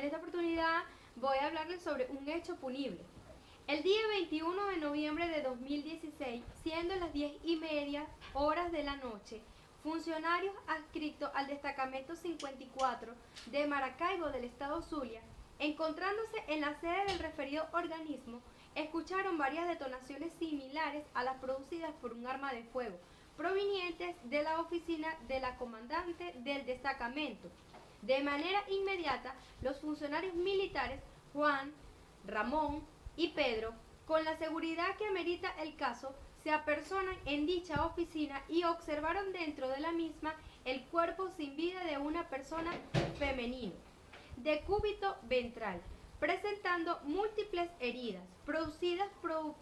En esta oportunidad voy a hablarles sobre un hecho punible. El día 21 de noviembre de 2016, siendo las 10:30 de la noche, funcionarios adscritos al destacamento 54 de Maracaibo del estado Zulia, encontrándose en la sede del referido organismo, escucharon varias detonaciones similares a las producidas por un arma de fuego, provenientes de la oficina de la comandante del destacamento. De manera inmediata, los funcionarios militares Juan, Ramón y Pedro, con la seguridad que amerita el caso, se apersonan en dicha oficina y observaron dentro de la misma el cuerpo sin vida de una persona femenino, de cúbito ventral, presentando múltiples heridas, producidas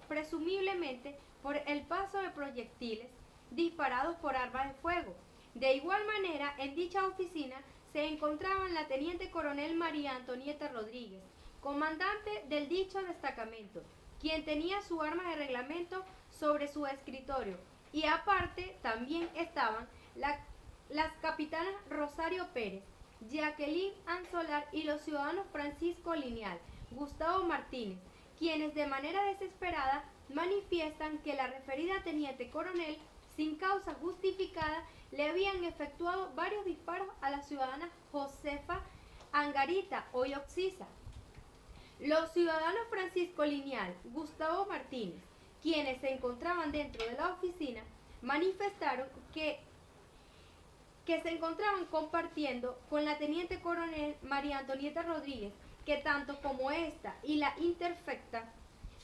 presumiblemente por el paso de proyectiles disparados por armas de fuego. De igual manera, en dicha oficina se encontraban la teniente coronel María Antonieta Rodríguez, comandante del dicho destacamento, quien tenía su arma de reglamento sobre su escritorio, y aparte también estaban las capitanas Rosario Pérez, Jacqueline Anzolar y los ciudadanos Francisco Lineal, Gustavo Martínez, quienes de manera desesperada manifiestan que la referida teniente coronel, sin causa justificada, le habían efectuado varios disparos a la ciudadana Josefa Angarita, hoy Oxisa. Los ciudadanos Francisco Lineal, Gustavo Martínez, quienes se encontraban dentro de la oficina, manifestaron que se encontraban compartiendo con la teniente coronel María Antonieta Rodríguez, que tanto como esta y la interfecta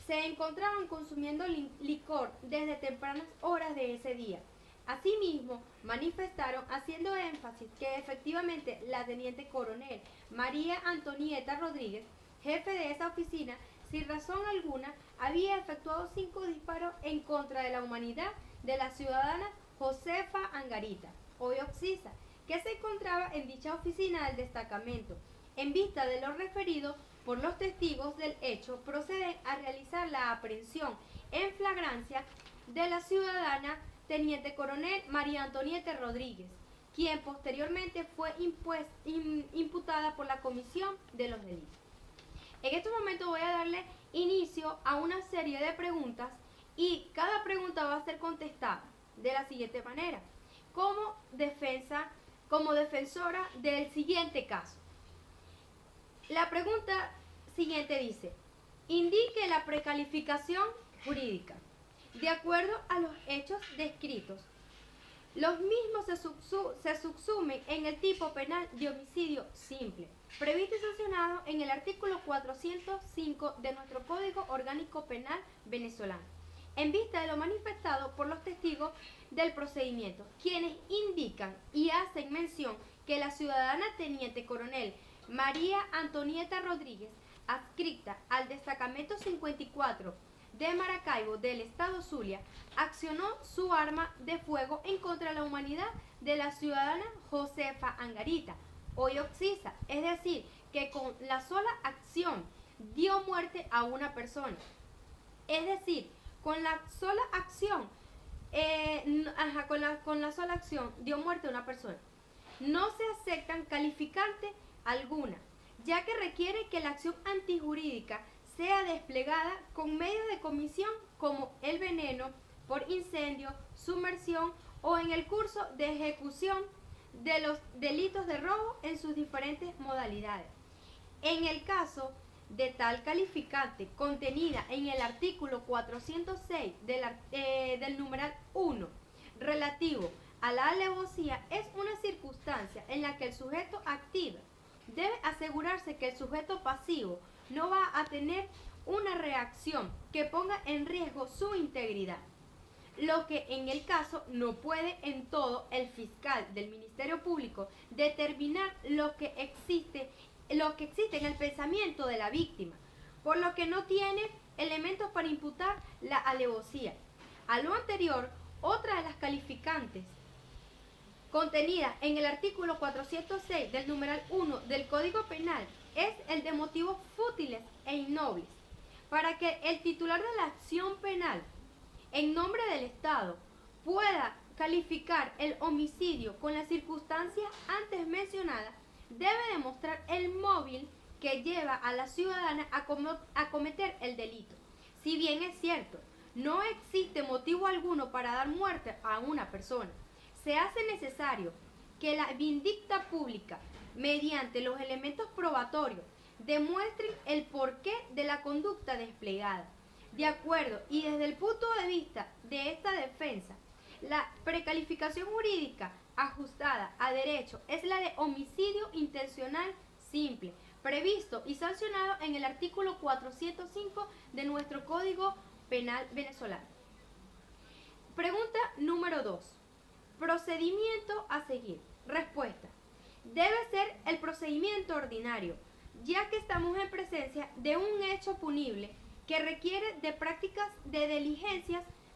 se encontraban consumiendo licor desde tempranas horas de ese día. Asimismo, manifestaron, haciendo énfasis, que efectivamente la teniente coronel María Antonieta Rodríguez, jefe de esa oficina, sin razón alguna, había efectuado 5 disparos en contra de la humanidad de la ciudadana Josefa Angarita, hoy Oxisa, que se encontraba en dicha oficina del destacamento. En vista de lo referido por los testigos del hecho, proceden a realizar la aprehensión en flagrancia de la ciudadana teniente coronel María Antonieta Rodríguez, quien posteriormente fue imputada por la comisión de los delitos. En este momento voy a darle inicio a una serie de preguntas y cada pregunta va a ser contestada de la siguiente manera: como defensora del siguiente caso. La pregunta siguiente dice: indique la precalificación jurídica. De acuerdo a los hechos descritos, los mismos se subsumen en el tipo penal de homicidio simple, previsto y sancionado en el artículo 405 de nuestro Código Orgánico Penal venezolano, en vista de lo manifestado por los testigos del procedimiento, quienes indican y hacen mención que la ciudadana teniente coronel María Antonieta Rodríguez, adscrita al destacamento 54 de Maracaibo del estado Zulia, accionó su arma de fuego en contra de la humanidad de la ciudadana Josefa Angarita, hoy Oxisa, es decir, que con la sola acción dio muerte a una persona. Es decir, con la sola acción, con la sola acción dio muerte a una persona. No se aceptan calificantes alguna, ya que requiere que la acción antijurídica sea desplegada con medios de comisión como el veneno por incendio, sumersión o en el curso de ejecución de los delitos de robo en sus diferentes modalidades. En el caso de tal calificante contenida en el artículo 406 del numeral 1 relativo a la alevosía, es una circunstancia en la que el sujeto activo debe asegurarse que el sujeto pasivo no va a tener una reacción que ponga en riesgo su integridad, lo que en el caso no puede en todo el fiscal del Ministerio Público determinar lo que existe en el pensamiento de la víctima, por lo que no tiene elementos para imputar la alevosía. A lo anterior, otra de las calificantes contenida en el artículo 406 del numeral 1 del Código Penal es el de motivos fútiles e innobles, para que el titular de la acción penal en nombre del Estado pueda calificar el homicidio con las circunstancias antes mencionadas, debe demostrar el móvil que lleva a la ciudadana a cometer el delito. Si bien es cierto, no existe motivo alguno para dar muerte a una persona, se hace necesario que la vindicta pública, mediante los elementos probatorios, demuestren el porqué de la conducta desplegada. De acuerdo y desde el punto de vista de esta defensa, la precalificación jurídica ajustada a derecho es la de homicidio intencional simple, previsto y sancionado en el artículo 405 de nuestro Código Penal venezolano. Pregunta número 2. Procedimiento a seguir. Respuesta. Debe ser el procedimiento ordinario, ya que estamos en presencia de un hecho punible que requiere de prácticas de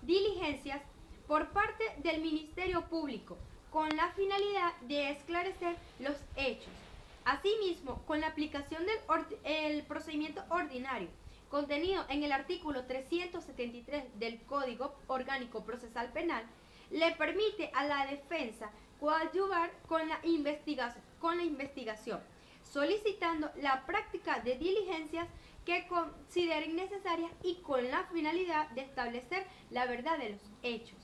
diligencias por parte del Ministerio Público, con la finalidad de esclarecer los hechos. Asimismo, con la aplicación del procedimiento ordinario, contenido en el artículo 373 del Código Orgánico Procesal Penal, le permite a la defensa coadyuvar con la investigación, solicitando la práctica de diligencias que consideren necesarias y con la finalidad de establecer la verdad de los hechos.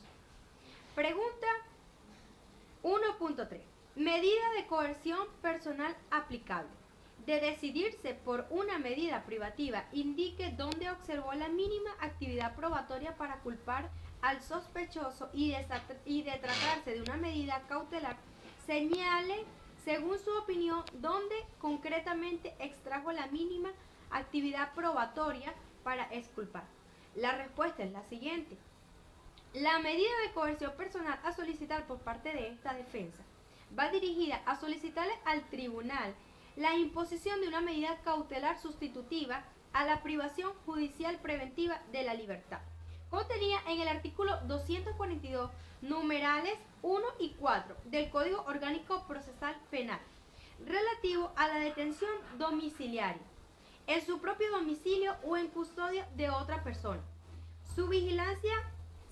Pregunta 1.3. Medida de coerción personal aplicable. De decidirse por una medida privativa, indique dónde observó la mínima actividad probatoria para culpar al sospechoso y de tratarse de una medida cautelar, señale, según su opinión, dónde concretamente extrajo la mínima actividad probatoria para exculpar. La respuesta es la siguiente. La medida de coerción personal a solicitar por parte de esta defensa va dirigida a solicitarle al tribunal la imposición de una medida cautelar sustitutiva a la privación judicial preventiva de la libertad, contenida en el artículo 242, numerales 1 y 4 del Código Orgánico Procesal Penal, relativo a la detención domiciliaria, en su propio domicilio o en custodia de otra persona,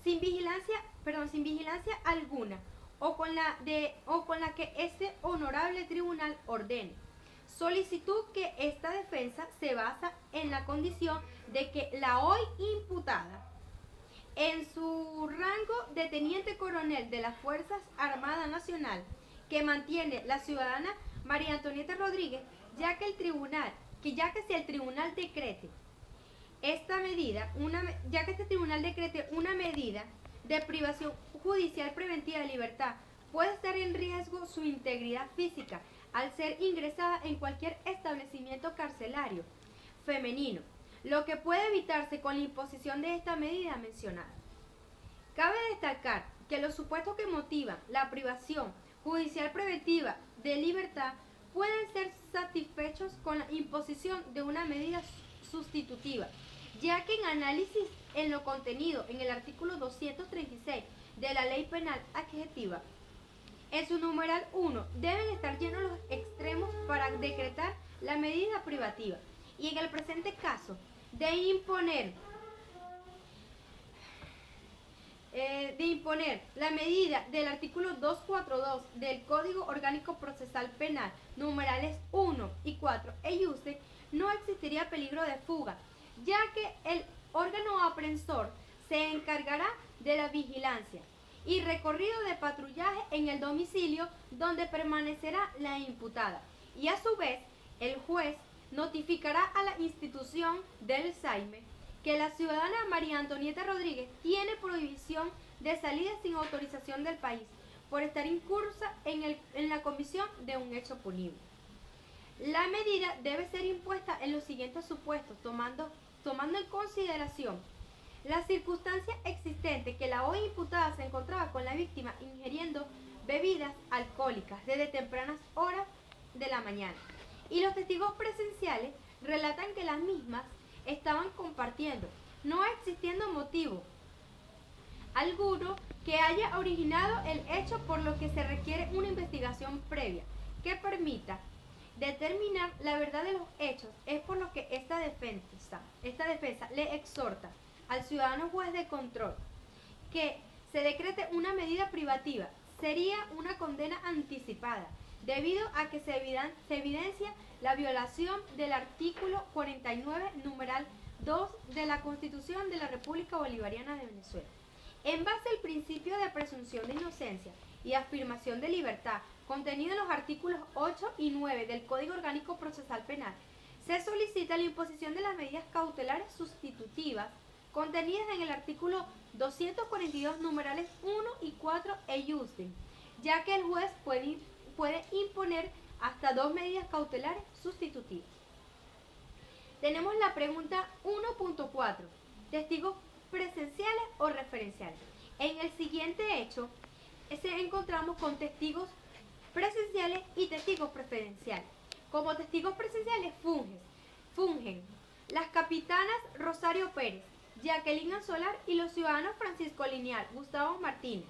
sin vigilancia alguna, o con la que este honorable tribunal ordene. Solicitud que esta defensa se basa en la condición de que la hoy imputada, en su rango de teniente coronel de las Fuerzas Armadas Nacional, que mantiene la ciudadana María Antonieta Rodríguez, ya que si el tribunal decrete una medida de privación judicial preventiva de libertad, puede estar en riesgo su integridad física al ser ingresada en cualquier establecimiento carcelario femenino, lo que puede evitarse con la imposición de esta medida mencionada. Cabe destacar que los supuestos que motivan la privación judicial preventiva de libertad pueden ser satisfechos con la imposición de una medida sustitutiva, ya que en análisis en lo contenido en el artículo 236 de la Ley Penal Adjetiva, en su numeral 1 deben estar llenos los extremos para decretar la medida privativa, y en el presente caso de imponer la medida del artículo 242 del Código Orgánico Procesal Penal, numerales 1 y 4, no existiría peligro de fuga, ya que el órgano aprensor se encargará de la vigilancia y recorrido de patrullaje en el domicilio donde permanecerá la imputada, y a su vez el juez notificará a la institución del SAIME que la ciudadana María Antonieta Rodríguez tiene prohibición de salida sin autorización del país por estar incursa en la comisión de un hecho punible. La medida debe ser impuesta en los siguientes supuestos, tomando en consideración la circunstancia existente que la hoy imputada se encontraba con la víctima ingiriendo bebidas alcohólicas desde tempranas horas de la mañana, y los testigos presenciales relatan que las mismas estaban compartiendo, no existiendo motivo alguno que haya originado el hecho, por lo que se requiere una investigación previa que permita determinar la verdad de los hechos. Es por lo que esta defensa le exhorta al ciudadano juez de control que se decrete una medida privativa. Sería una condena anticipada, debido a que se evidencia la violación del artículo 49, numeral 2 de la Constitución de la República Bolivariana de Venezuela. En base al principio de presunción de inocencia y afirmación de libertad, contenido en los artículos 8 y 9 del Código Orgánico Procesal Penal, se solicita la imposición de las medidas cautelares sustitutivas contenidas en el artículo 242, numerales 1 y 4 iusdem, ya que el juez puede imponer hasta 2 medidas cautelares sustitutivas. Tenemos la pregunta 1.4, testigos presenciales o referenciales. En el siguiente hecho, encontramos con testigos presenciales y testigos preferenciales. Como testigos presenciales fungen las capitanas Rosario Pérez, Jacqueline Anzolar y los ciudadanos Francisco Lineal, Gustavo Martínez,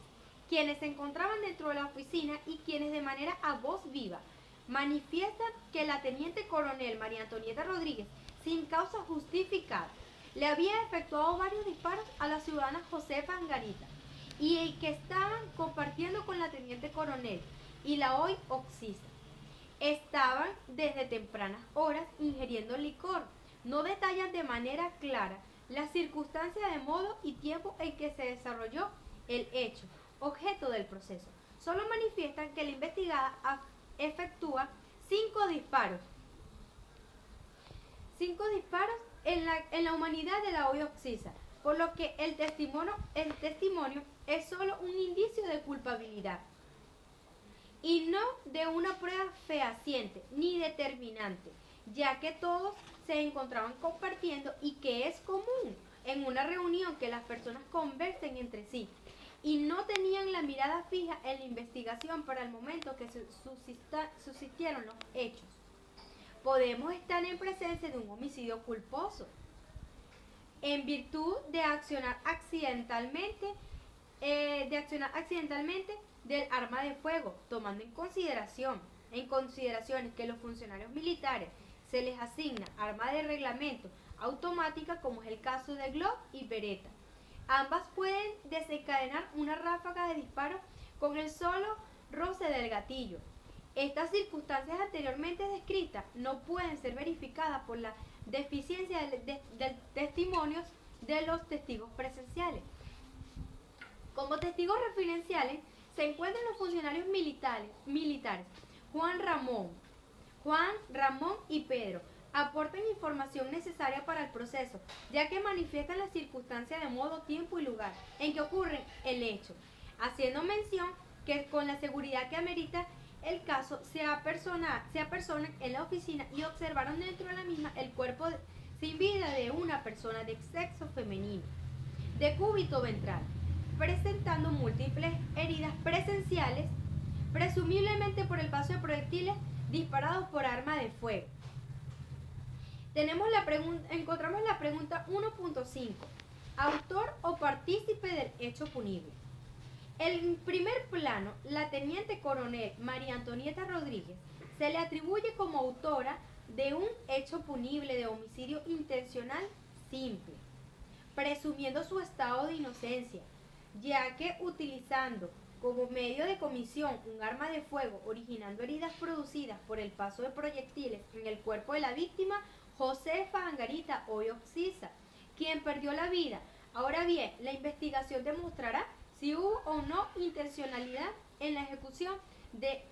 quienes se encontraban dentro de la oficina y quienes de manera a voz viva manifiestan que la teniente coronel María Antonieta Rodríguez, sin causa justificada, le había efectuado varios disparos a la ciudadana Josefa Angarita y que estaban compartiendo con la teniente coronel y la hoy oxisa. Estaban desde tempranas horas ingiriendo licor. No detallan de manera clara las circunstancias de modo y tiempo en que se desarrolló el hecho, objeto del proceso. Solo manifiestan que la investigada efectúa 5 disparos. 5 disparos en la humanidad de la hoy oxisa, por lo que el testimonio es solo un indicio de culpabilidad y no de una prueba fehaciente ni determinante, ya que todos se encontraban compartiendo y que es común en una reunión que las personas conversen entre sí y no tenían la mirada fija en la investigación para el momento que suscitaron los hechos. Podemos estar en presencia de un homicidio culposo en virtud de accionar accidentalmente del arma de fuego, tomando en consideraciones que los funcionarios militares se les asigna arma de reglamento automática, como es el caso de Glock y Beretta. Ambas pueden desencadenar una ráfaga de disparos con el solo roce del gatillo. Estas circunstancias anteriormente descritas no pueden ser verificadas por la deficiencia de testimonios de los testigos presenciales. Como testigos referenciales se encuentran los funcionarios militares Juan Ramón y Pedro. Aportan información necesaria para el proceso, ya que manifiestan las circunstancias de modo, tiempo y lugar en que ocurre el hecho, haciendo mención que con la seguridad que amerita el caso se apersonan en la oficina y observaron dentro de la misma el cuerpo sin vida de una persona de sexo femenino, de cúbito ventral, presentando múltiples heridas presenciales, presumiblemente por el paso de proyectiles disparados por arma de fuego. Encontramos la pregunta 1.5. Autor o partícipe del hecho punible. En primer plano, la teniente coronel María Antonieta Rodríguez se le atribuye como autora de un hecho punible de homicidio intencional simple, presumiendo su estado de inocencia, ya que utilizando como medio de comisión un arma de fuego, originando heridas producidas por el paso de proyectiles en el cuerpo de la víctima, Josefa Angarita hoy oxisa, quien perdió la vida. Ahora bien, la investigación demostrará si hubo o no intencionalidad en la ejecución de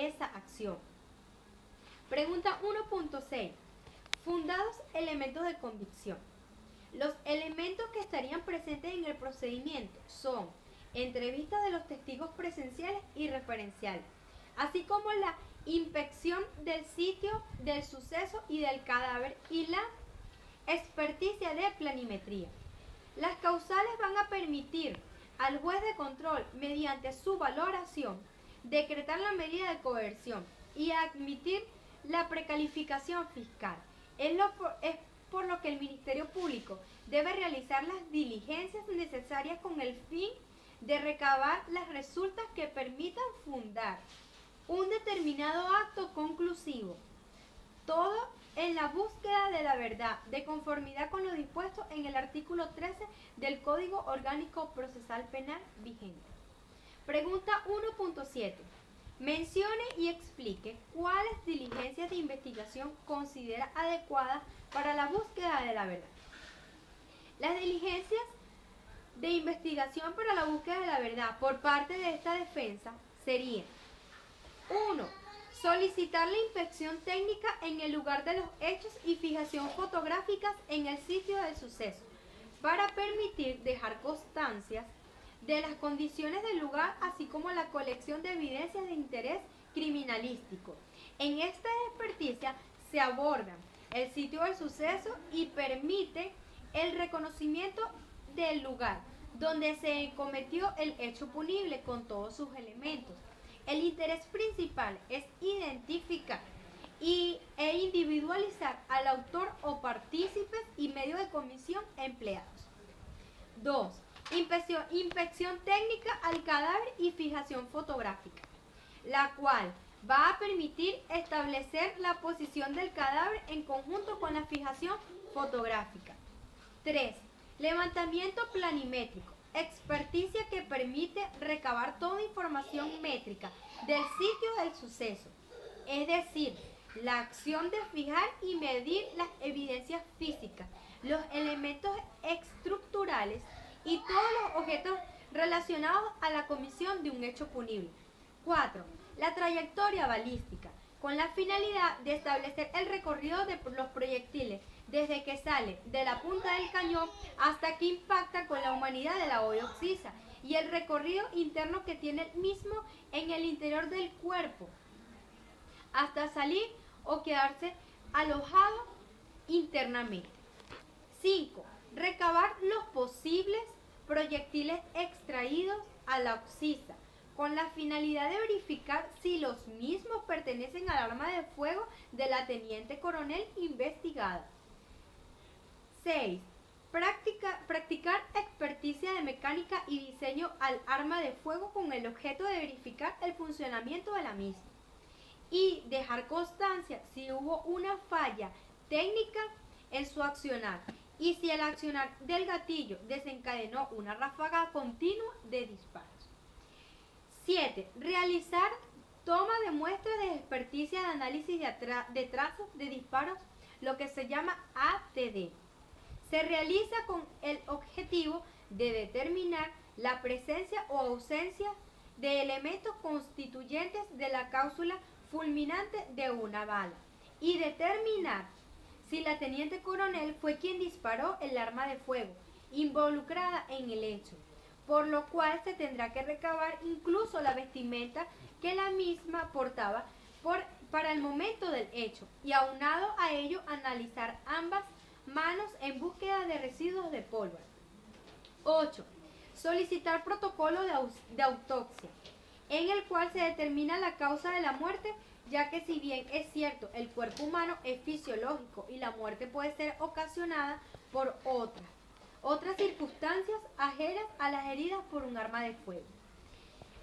esa acción. Pregunta 1.6. Fundados elementos de convicción. Los elementos que estarían presentes en el procedimiento son entrevistas de los testigos presenciales y referenciales, así como la inspección del sitio del suceso y del cadáver y la experticia de planimetría. Las causales van a permitir al juez de control, mediante su valoración, decretar la medida de coerción y admitir la precalificación fiscal. Es por lo que el Ministerio Público debe realizar las diligencias necesarias con el fin de recabar las resultas que permitan fundar un determinado acto conclusivo, todo en la búsqueda de la verdad, de conformidad con lo dispuesto en el artículo 13 del Código Orgánico Procesal Penal vigente. Pregunta 1.7. Mencione y explique cuáles diligencias de investigación considera adecuadas para la búsqueda de la verdad. Las diligencias de investigación para la búsqueda de la verdad por parte de esta defensa serían: 1. Solicitar la inspección técnica en el lugar de los hechos y fijación fotográficas en el sitio del suceso, para permitir dejar constancias de las condiciones del lugar, así como la colección de evidencias de interés criminalístico. En esta experticia se aborda el sitio del suceso y permite el reconocimiento del lugar donde se cometió el hecho punible con todos sus elementos. El interés principal es identificar e individualizar al autor o partícipes y medio de comisión empleados. 2. Inspección técnica al cadáver y fijación fotográfica, la cual va a permitir establecer la posición del cadáver en conjunto con la fijación fotográfica. 3. Levantamiento planimétrico, experticia que permite recabar toda información métrica del sitio del suceso, es decir, la acción de fijar y medir las evidencias físicas, los elementos estructurales y todos los objetos relacionados a la comisión de un hecho punible. 4. La trayectoria balística, con la finalidad de establecer el recorrido de los proyectiles desde que sale de la punta del cañón hasta que impacta con la humanidad de la olla oxisa, y el recorrido interno que tiene el mismo en el interior del cuerpo hasta salir o quedarse alojado internamente. 5. Recabar los posibles proyectiles extraídos a la oxisa, con la finalidad de verificar si los mismos pertenecen al arma de fuego de la teniente coronel investigada. 6. Practicar experticia de mecánica y diseño al arma de fuego con el objeto de verificar el funcionamiento de la misma y dejar constancia si hubo una falla técnica en su accionar y si el accionar del gatillo desencadenó una ráfaga continua de disparos. 7. Realizar toma de muestras de experticia de análisis de trazos de disparos, lo que se llama ATD. Se realiza con el objetivo de determinar la presencia o ausencia de elementos constituyentes de la cápsula fulminante de una bala y determinar si la teniente coronel fue quien disparó el arma de fuego involucrada en el hecho, por lo cual se tendrá que recabar incluso la vestimenta que la misma portaba para el momento del hecho, y aunado a ello analizar ambas manos en búsqueda de residuos de pólvora. 8. Solicitar protocolo de autopsia, en el cual se determina la causa de la muerte, ya que si bien es cierto, el cuerpo humano es fisiológico y la muerte puede ser ocasionada por otras circunstancias ajenas a las heridas por un arma de fuego.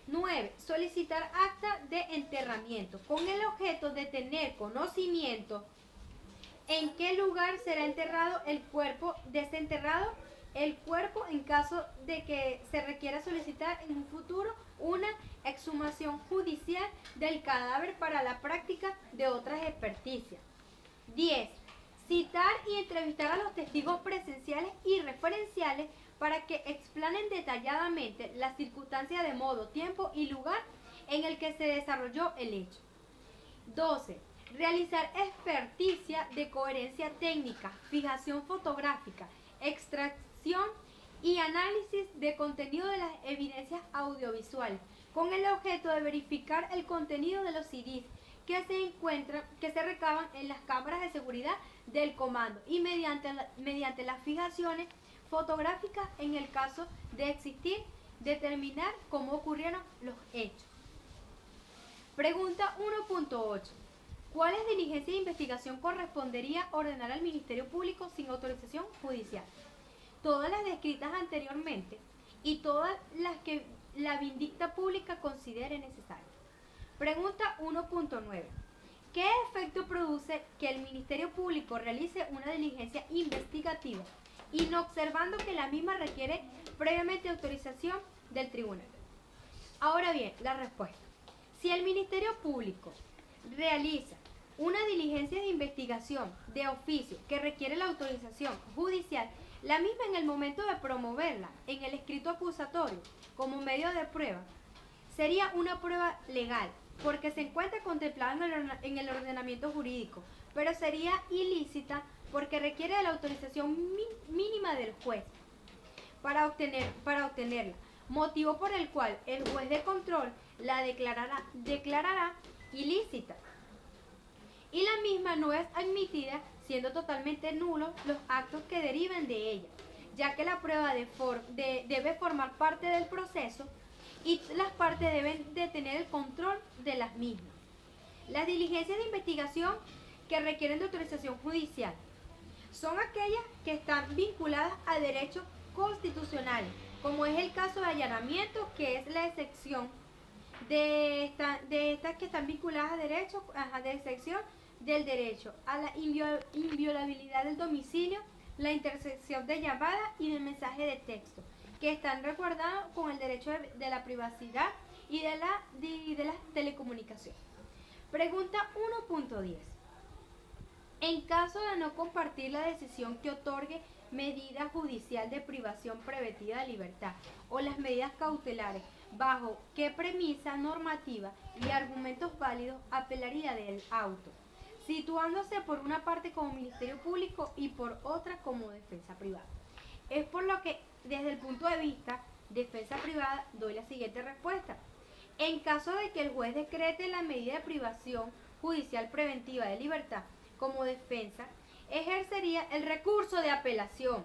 9. Solicitar acta de enterramiento, con el objeto de tener conocimiento en qué lugar será enterrado el cuerpo, desenterrado el cuerpo en caso de que se requiera solicitar en un futuro una exhumación judicial del cadáver para la práctica de otras experticias. 10. Citar y entrevistar a los testigos presenciales y referenciales para que explanen detalladamente las circunstancias de modo, tiempo y lugar en el que se desarrolló el hecho. 12. Realizar experticia de coherencia técnica, fijación fotográfica, extracción y análisis de contenido de las evidencias audiovisuales, con el objeto de verificar el contenido de los CDs que se recaban en las cámaras de seguridad del comando y mediante las fijaciones fotográficas, en el caso de existir, determinar cómo ocurrieron los hechos. Pregunta 1.8. ¿Cuáles diligencias de investigación correspondería ordenar al Ministerio Público sin autorización judicial? Todas las descritas anteriormente y todas las que la vindicta pública considere necesarias. Pregunta 1.9. ¿Qué efecto produce que el Ministerio Público realice una diligencia investigativa y no observando que la misma requiere previamente autorización del tribunal? Ahora bien, la respuesta. Si el Ministerio Público realiza una diligencia de investigación de oficio que requiere la autorización judicial, la misma en el momento de promoverla en el escrito acusatorio como medio de prueba, sería una prueba legal, porque se encuentra contemplada en el ordenamiento jurídico, pero sería ilícita porque requiere de la autorización mínima del juez para obtenerla, motivo por el cual el juez de control la declarará ilícita. Y la misma no es admitida, siendo totalmente nulos los actos que deriven de ella, ya que la prueba debe formar parte del proceso y las partes deben de tener el control de las mismas. Las diligencias de investigación que requieren de autorización judicial son aquellas que están vinculadas a derechos constitucionales, como es el caso de allanamiento, que es la excepción de estas que están vinculadas a derechos, de excepción del derecho a la inviolabilidad del domicilio, la intercepción de llamadas y de mensaje de texto, que están resguardados con el derecho de la privacidad y de las telecomunicaciones. Pregunta 1.10. En caso de no compartir la decisión que otorgue medida judicial de privación preventiva de libertad o las medidas cautelares, ¿bajo qué premisa normativa y argumentos válidos apelaría del auto, situándose por una parte como Ministerio Público y por otra como defensa privada? Es por lo que, desde el punto de vista defensa privada, doy la siguiente respuesta. En caso de que el juez decrete la medida de privación judicial preventiva de libertad como defensa, ejercería el recurso de apelación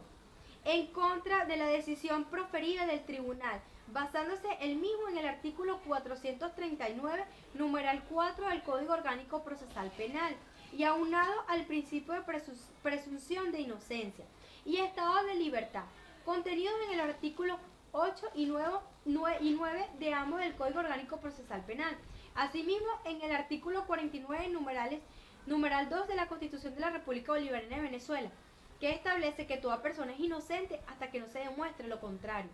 en contra de la decisión proferida del tribunal, basándose el mismo en el artículo 439, numeral 4 del Código Orgánico Procesal Penal, y aunado al principio de presunción de inocencia y estado de libertad, contenidos en el artículo 8 y 9 de ambos del Código Orgánico Procesal Penal. Asimismo, en el artículo 49, numeral 2 de la Constitución de la República Bolivariana de Venezuela, que establece que toda persona es inocente hasta que no se demuestre lo contrario.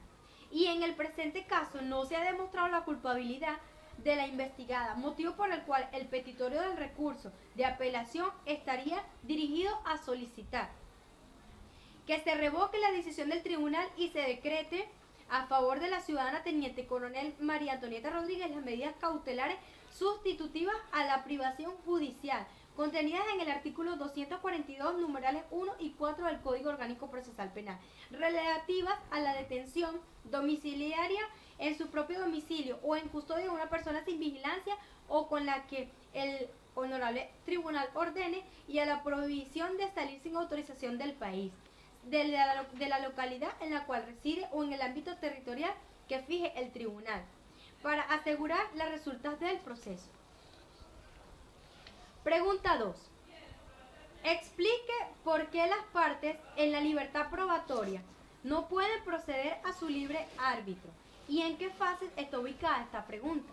Y en el presente caso no se ha demostrado la culpabilidad de la investigada, motivo por el cual el petitorio del recurso de apelación estaría dirigido a solicitar que se revoque la decisión del tribunal y se decrete a favor de la ciudadana teniente coronel María Antonieta Rodríguez las medidas cautelares sustitutivas a la privación judicial, contenidas en el artículo 242, numerales 1 y 4 del Código Orgánico Procesal Penal, relativas a la detención domiciliaria en su propio domicilio o en custodia de una persona sin vigilancia o con la que el honorable tribunal ordene, y a la prohibición de salir sin autorización del país, de la localidad en la cual reside o en el ámbito territorial que fije el tribunal, para asegurar las resultas del proceso. Pregunta 2. Explique por qué las partes en la libertad probatoria no pueden proceder a su libre árbitro y en qué fase está ubicada esta pregunta.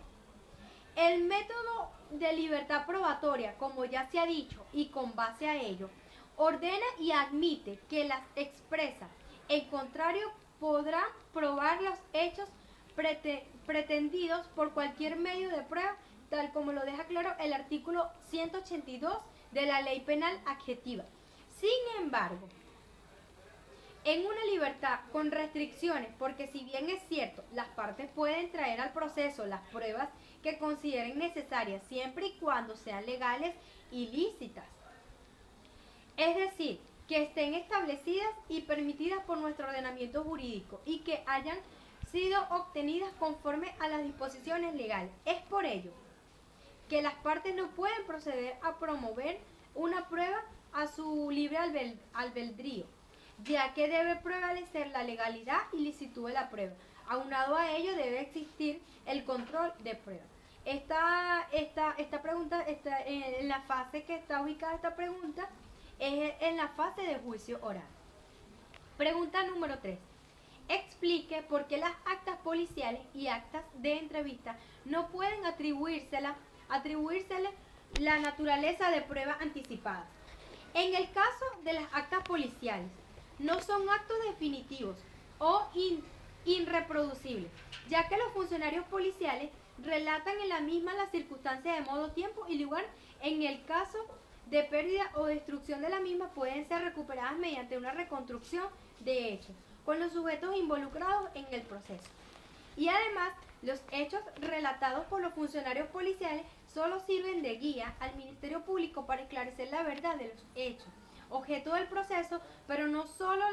El método de libertad probatoria, como ya se ha dicho, y con base a ello, ordena y admite que las expresas, en contrario, podrán probar los hechos pretendidos por cualquier medio de prueba, tal como lo deja claro el artículo 182 de la Ley Penal Adjetiva. Sin embargo, en una libertad con restricciones, porque si bien es cierto, las partes pueden traer al proceso las pruebas que consideren necesarias siempre y cuando sean legales y lícitas, es decir, que estén establecidas y permitidas por nuestro ordenamiento jurídico y que hayan sido obtenidas conforme a las disposiciones legales. Es por ello que las partes no pueden proceder a promover una prueba a su libre albedrío, ya que debe prevalecer la legalidad y licitud de la prueba. Aunado a ello debe existir el control de prueba. Esta pregunta, en la fase que está ubicada esta pregunta, es en la fase de juicio oral. Pregunta número 3. Explique por qué las actas policiales y actas de entrevista no pueden atribuírsele la naturaleza de prueba anticipada. En el caso de las actas policiales, no son actos definitivos o irreproducibles, ya que los funcionarios policiales relatan en la misma las circunstancias de modo, tiempo y lugar. En el caso de pérdida o destrucción de la misma, pueden ser recuperadas mediante una reconstrucción de hechos, con los sujetos involucrados en el proceso. Y además, los hechos relatados por los funcionarios policiales solo sirven de guía al Ministerio Público para esclarecer la verdad de los hechos, objeto del proceso, pero no solo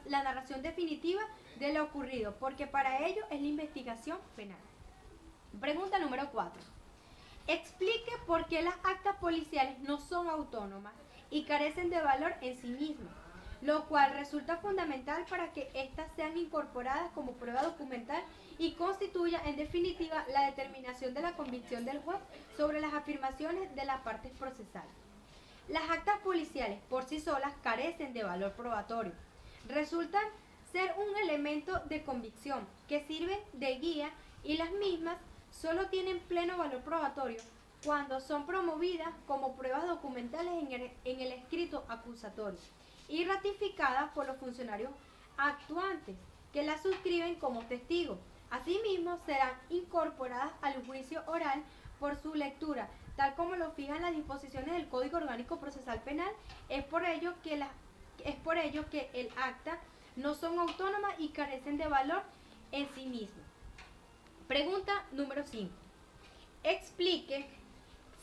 la narración definitiva de lo ocurrido, porque para ello es la investigación penal. Pregunta número 4. Explique por qué las actas policiales no son autónomas y carecen de valor en sí mismas, lo cual resulta fundamental para que éstas sean incorporadas como prueba documental y constituya, en definitiva, la determinación de la convicción del juez sobre las afirmaciones de las partes procesales. Las actas policiales por sí solas carecen de valor probatorio. Resultan ser un elemento de convicción que sirve de guía, y las mismas solo tienen pleno valor probatorio cuando son promovidas como pruebas documentales en el escrito acusatorio y ratificadas por los funcionarios actuantes que las suscriben como testigos. Asimismo, serán incorporadas al juicio oral por su lectura, tal como lo fijan las disposiciones del Código Orgánico Procesal Penal. Es por ello que el acta no son autónomas y carecen de valor en sí mismas. Pregunta número 5. Explique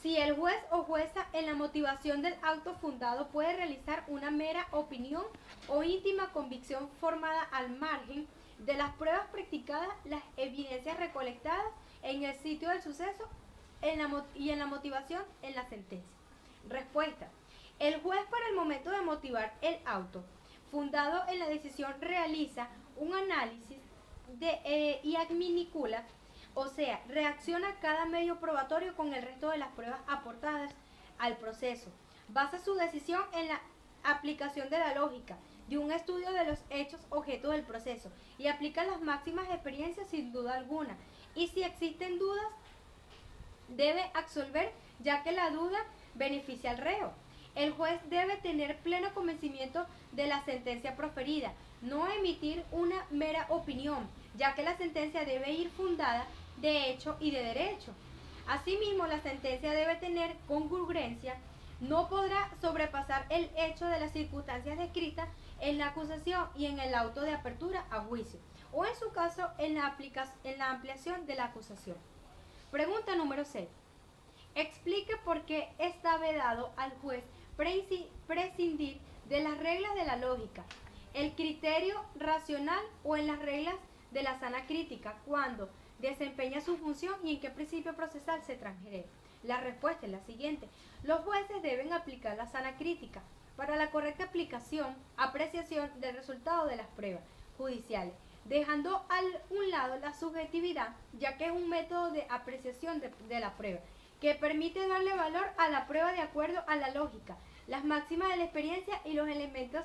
si el juez o jueza en la motivación del acto fundado puede realizar una mera opinión o íntima convicción formada al margen de las pruebas practicadas, las evidencias recolectadas en el sitio del suceso y en la motivación en la sentencia. Respuesta. El juez, para el momento de motivar el auto fundado en la decisión, realiza un análisis y adminicula, o sea, reacciona a cada medio probatorio con el resto de las pruebas aportadas al proceso. Basa su decisión en la aplicación de la lógica, de un estudio de los hechos objeto del proceso, y aplica las máximas experiencias sin duda alguna. Y si existen dudas, debe absolver, ya que la duda beneficia al reo. El juez debe tener pleno convencimiento de la sentencia proferida, no emitir una mera opinión, ya que la sentencia debe ir fundada de hecho y de derecho. Asimismo, la sentencia debe tener congruencia, no podrá sobrepasar el hecho de las circunstancias descritas en la acusación y en el auto de apertura a juicio, o en su caso en la ampliación de la acusación. Pregunta número 6. Explique por qué está vedado al juez prescindir de las reglas de la lógica, el criterio racional o en las reglas de la sana crítica cuando desempeña su función, y en qué principio procesal se transgrede. La respuesta es la siguiente. Los jueces deben aplicar la sana crítica para la correcta apreciación del resultado de las pruebas judiciales, dejando a un lado la subjetividad, ya que es un método de apreciación de la prueba que permite darle valor a la prueba de acuerdo a la lógica, las máximas de la experiencia y los elementos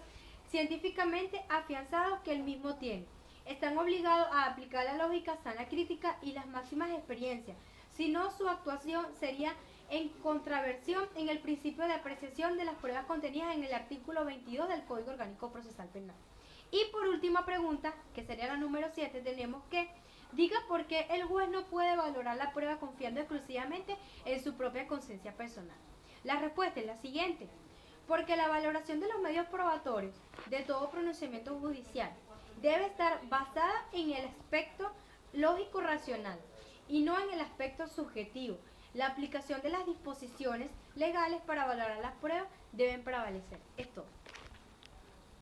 científicamente afianzados que el mismo tiene. Están obligados a aplicar la lógica sana crítica y las máximas experiencias, si no, su actuación sería en contraversión en el principio de apreciación de las pruebas contenidas en el artículo 22 del Código Orgánico Procesal Penal. Y por última pregunta, que sería la número 7, tenemos que diga por qué el juez no puede valorar la prueba confiando exclusivamente en su propia conciencia personal. La respuesta es la siguiente. Porque la valoración de los medios probatorios de todo pronunciamiento judicial debe estar basada en el aspecto lógico-racional y no en el aspecto subjetivo. La aplicación de las disposiciones legales para valorar las pruebas deben prevalecer. Es todo.